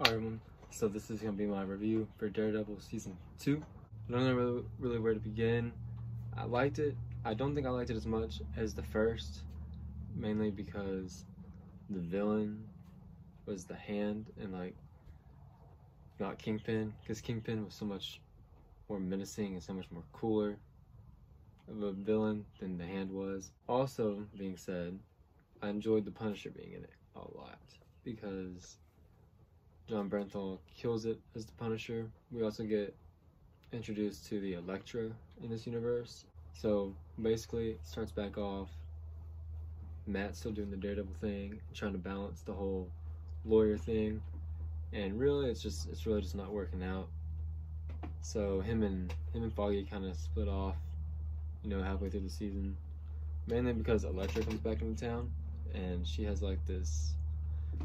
Alright everyone, so this is going to be my review for Daredevil Season 2. I don't know really where to begin. I liked it. I don't think I liked it as much as the first, mainly because the villain was the Hand and like not Kingpin, because Kingpin was so much more menacing and so much more cooler of a villain than the Hand was. Also being said, I enjoyed the Punisher being in it a lot because John Bernthal kills it as the Punisher. We also get introduced to the Elektra in this universe. So basically it starts back off Matt still doing the Daredevil thing, trying to balance the whole lawyer thing, and really it's really just not working out. So him and Foggy kind of split off, you know, halfway through the season, mainly because Elektra comes back into town and she has like this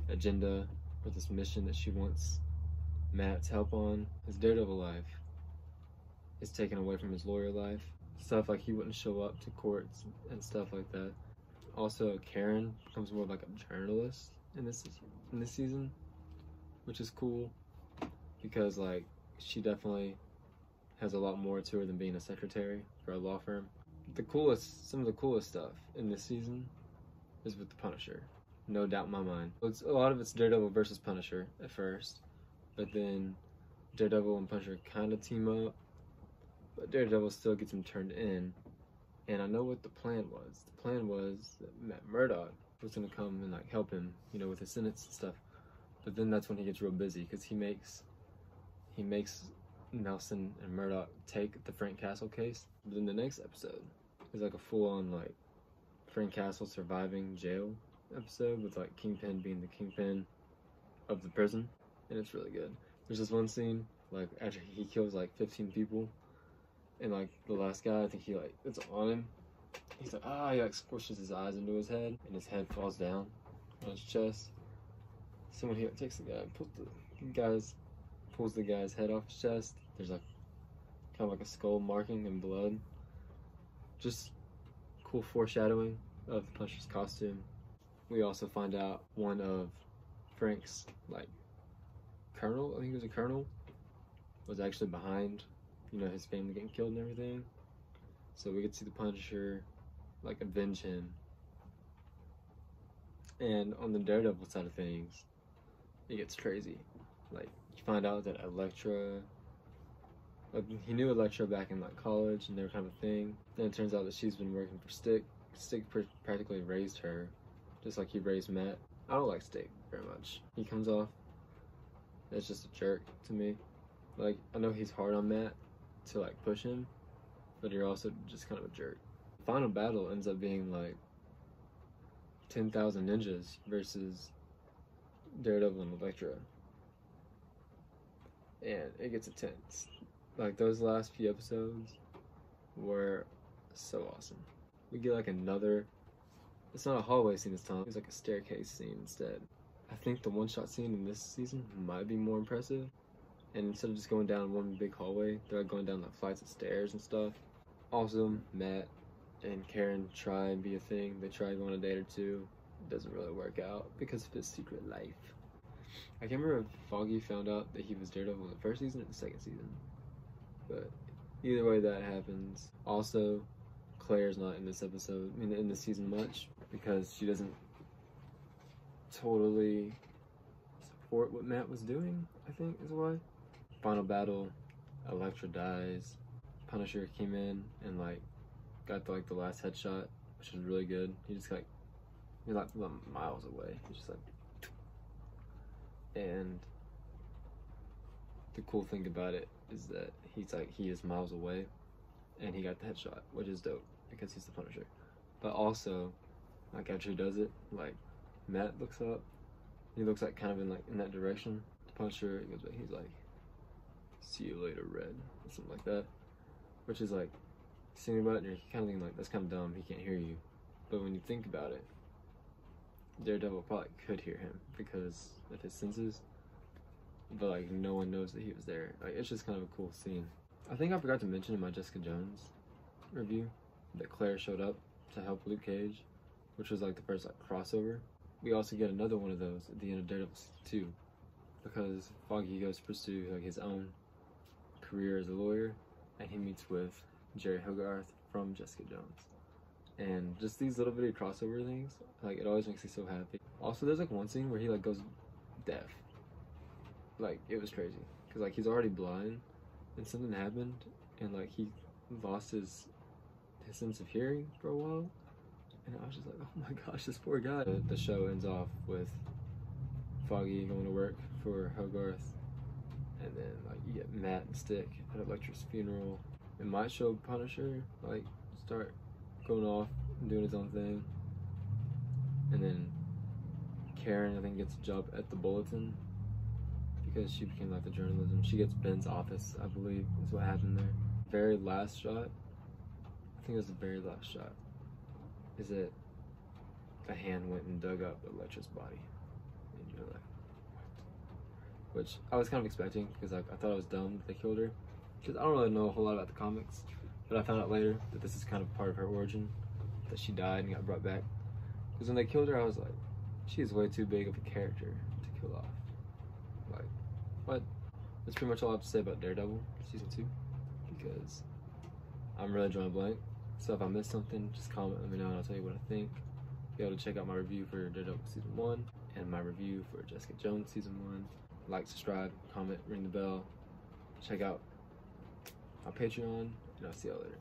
agenda or this mission that she wants Matt's help on. His Daredevil life is taken away from his lawyer life. Stuff like he wouldn't show up to courts and stuff like that. Also, Karen becomes more like a journalist in this season, which is cool because like she definitely has a lot more to her than being a secretary for a law firm. Some of the coolest stuff in this season is with the Punisher. No doubt in my mind. A lot of it's Daredevil versus Punisher at first, but then Daredevil and Punisher kind of team up, but Daredevil still gets him turned in, and I know what the plan was. The plan was that Matt Murdock was going to come and like help him, you know, with his sentence and stuff, but then that's when he gets real busy because he makes Nelson and Murdock take the Frank Castle case. But then the next episode is like a full-on like Frank Castle surviving jail episode with like Kingpin being the Kingpin of the prison, and it's really good. There's this one scene like after he kills like 15 people, and like the last guy, I think it's on him. He's like, he like squishes his eyes into his head, and his head falls down on his chest. Someone here takes the guy and pulls the guy's head off his chest. There's like kind of like a skull marking and blood. Just cool foreshadowing of the Punisher's costume. We also find out one of Frank's like colonel, I think he was a colonel, was actually behind, you know, his family getting killed and everything. So we get to see the Punisher like avenge him. And on the Daredevil side of things, it gets crazy. Like you find out that Elektra, like he knew Elektra back in like college and they were kind of a thing. Then it turns out that she's been working for Stick. Stick practically raised her, just like he raised Matt. I don't like Stick very much. He comes off as just a jerk to me. Like, I know he's hard on Matt to like push him, but you're also just kind of a jerk. The final battle ends up being like 10,000 ninjas versus Daredevil and Elektra. And it gets intense. Like those last few episodes were so awesome. We get like it's not a hallway scene this time, it's like a staircase scene instead. I think the one-shot scene in this season might be more impressive. And instead of just going down one big hallway, they're like going down like flights of stairs and stuff. Also, Matt and Karen try and be a thing. They try to go on a date or two. It doesn't really work out because of his secret life. I can't remember if Foggy found out that he was Daredevil in the first season or the second season. But either way that happens. Also, Claire's not in this episode, in this season much, because she doesn't totally support what Matt was doing, I think is why. Final battle, Elektra dies. Punisher came in and like got the last headshot, which was really good. He's like miles away. He's just like, and the cool thing about it is that he is miles away and he got the headshot, which is dope because he's the Punisher. But also, like after he does it, like Matt looks up, he looks like kind of in that direction. The Punisher he's like, "See you later, Red," or something like that, which is like, thinking about it, you're kind of thinking like, that's kind of dumb, he can't hear you. But when you think about it, Daredevil probably could hear him because of his senses, but like no one knows that he was there. Like it's just kind of a cool scene. I think I forgot to mention in my Jessica Jones review that Claire showed up to help Luke Cage, which was like the first like crossover. We also get another one of those at the end of Daredevil 2, because Foggy goes to pursue like his own career as a lawyer, and he meets with Jerry Hogarth from Jessica Jones. And just these little bitty crossover things, like, it always makes me so happy. Also, there's like one scene where he like goes deaf. Like, it was crazy because like he's already blind, and something happened, and like he lost his sense of hearing for a while. And I was just like, oh my gosh, this poor guy. The show ends off with Foggy going to work for Hogarth, and then like you get Matt and Stick at Electra's funeral. It might show Punisher like start going off and doing his own thing, and then Karen I think gets a job at the Bulletin because she became like the journalism. She gets Ben's office, I believe, is what happened there. Very last shot, I think it was the very last shot, is that the hand went and dug up Electra's body, and you're like, what? Which I was kind of expecting because like I thought it was dumb that they killed her, because I don't really know a whole lot about the comics, but I found out later that this is kind of part of her origin, that she died and got brought back. Because when they killed her, I was like, she is way too big of a character to kill off. Like, what? That's pretty much all I have to say about Daredevil season 2, because I'm really drawing a blank. So if I missed something, just comment, let me know, and I'll tell you what I think. Be able to check out my review for Daredevil season 1 and my review for Jessica Jones season 1. Like, subscribe, comment, ring the bell. Check out my Patreon, and I'll see y'all later.